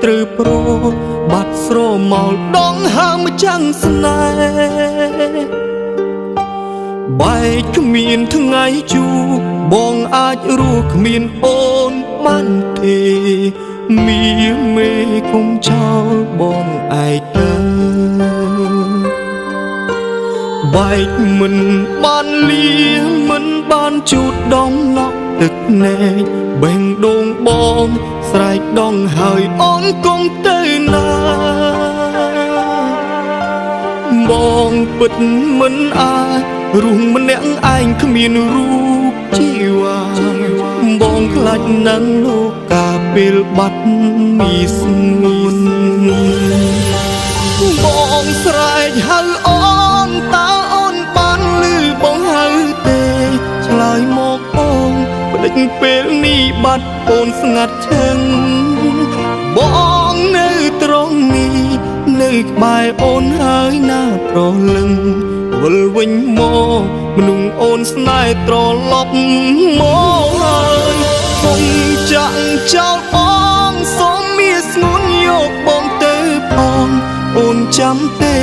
ត្រូវប្របាត់ស្រមោលដងហើមចាំងស្នេហ៍បែកគ្មានថ្ងៃជួបបងអាចរស់គ្មានអូនបានទេមានមេគុំចោលបងឯកើបែកមិនបានលីមិនបានជូតដំណក់ទឹកណែកបេះដូងបងស្រែកដងហើយអូនគុំទៅណាបងពិតមិនអាចរស់ម្នាក់ឯងគ្មានរូបជីវ៉ាបងខ្លាចនឹងលោកកាពេលបាត់មីស្ងួនបងស្រែកហៅអូនតើអូនបានឮបងហៅទេឆ្លើយមកអូនបដិញពេលនេះបាត់អូនស្ងាត់ឈឹងបងនៅត្រង់នេះនៅក្បែរអូនហើយណាប្រលឹងវិលវិញមកមនុស្សអូនស្នេហ៍ត្រឡប់មកហើយគុំចាក់ចោលបងសូមមានស្ងួនយកបងទៅផងអូនចាំទេ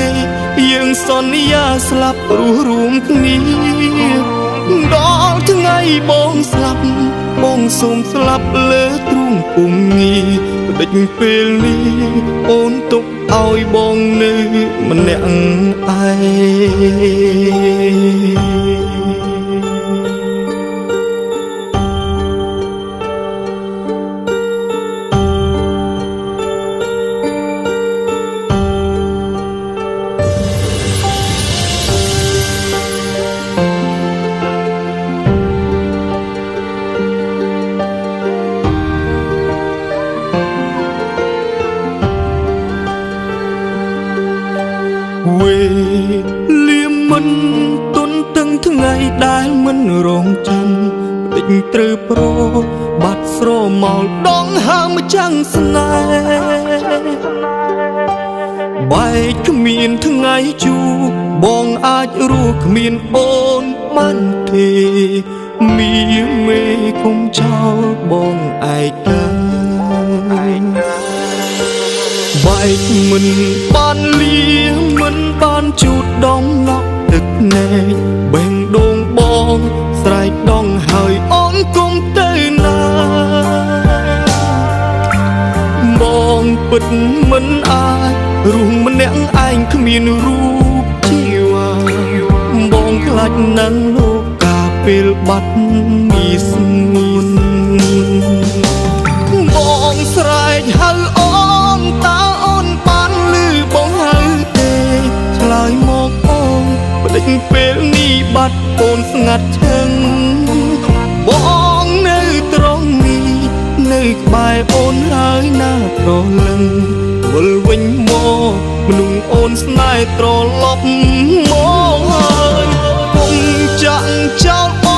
យើងសន្យាស្លាប់រស់រួមគ្នាដល់ថ្ងៃបងស្លាប់បងសូមស្លាប់លើទ្រូងពុំងាបដិញពេលនេះអូនទុកឲ្យបងនៅម្នាក់ឯវេលាមិនទុនទាំងថ្ងៃដែលមិនរងចាំបដិញត្រូវប្របាត់ស្រមោលដងហើមចាំងស្នេហ៍បែកគ្មានថ្ងៃជួបបងអាចរស់គ្មានអូនបានទេមានមេគុំចោលបងឯកើបែកមិនបានលីមិនបានជូតដំណក់ទឹកណែកបេះដូងបងស្រែកដងហើយអូនគុំទៅណាបងពិតមិនអាចរស់ម្នាក់ឯងគ្មានរូបជីវ៉ាបងខ្លាចនឹងលោកកាពេលបាត់មីស្ងួនបងស្រែកហៅអូនតើអូនបានឮបងហៅទេឆ្លើយមកអូនបដិញពេលនេះបាត់អូនស្ងាត់ឈឹងបងនៅត្រង់នេះនៅក្បែរអូនហើយណាប្រលឹងវិលវិញមកមនុស្សអូនស្នេហ៍ត្រឡប់មកហើយគុំចាក់ចោលប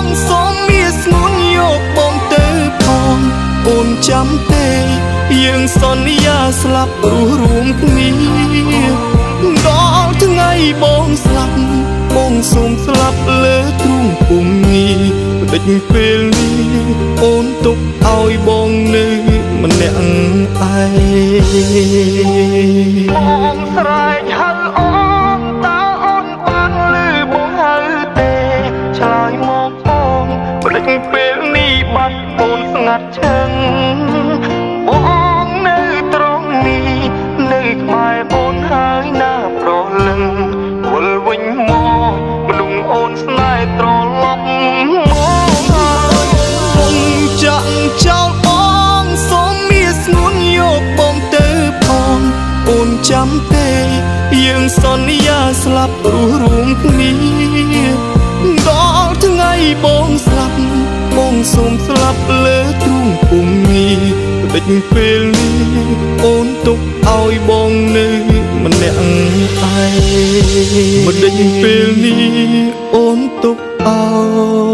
ងសូមមានស្ងួនយកបងទៅផងអូនចាំទេយើងសន្យាស្លាប់រស់រួមគ្នាដល់ថ្ងៃបងស្លាប់បងសូមស្លាប់លើទ្រូងពុំងាបដិញពេលនេះអូនទុកឲ្យបងនៅម្នាក់ឯបងស្រែកហៅអូនតើអូនបានឮបងហៅទេឆ្លើយមកអូនបដិញពេលនេះបាត់អូនស្ងាត់ឈឹងបងនៅត្រង់នេះនៅក្បែរអូនហើយណាប្រលឹងវិលវិញមកមនុស្សអូនស្នេហ៍ត្រឡប់មកហើយគុំចាក់ចោលបងសូមមានស្ងួនយកបងទៅផងអូនចាំទេយើងសន្យាស្លាប់រស់រួមគ្នាដល់ថ្ងៃបងស្លាប់បងសូមស្លាប់លើទ្រូងពុំងាបដិញពេលនេះអូនទុកឲ្យបងនៅម្នាក់ឯងបដិញពេលនេះអូនទុកឲ្យ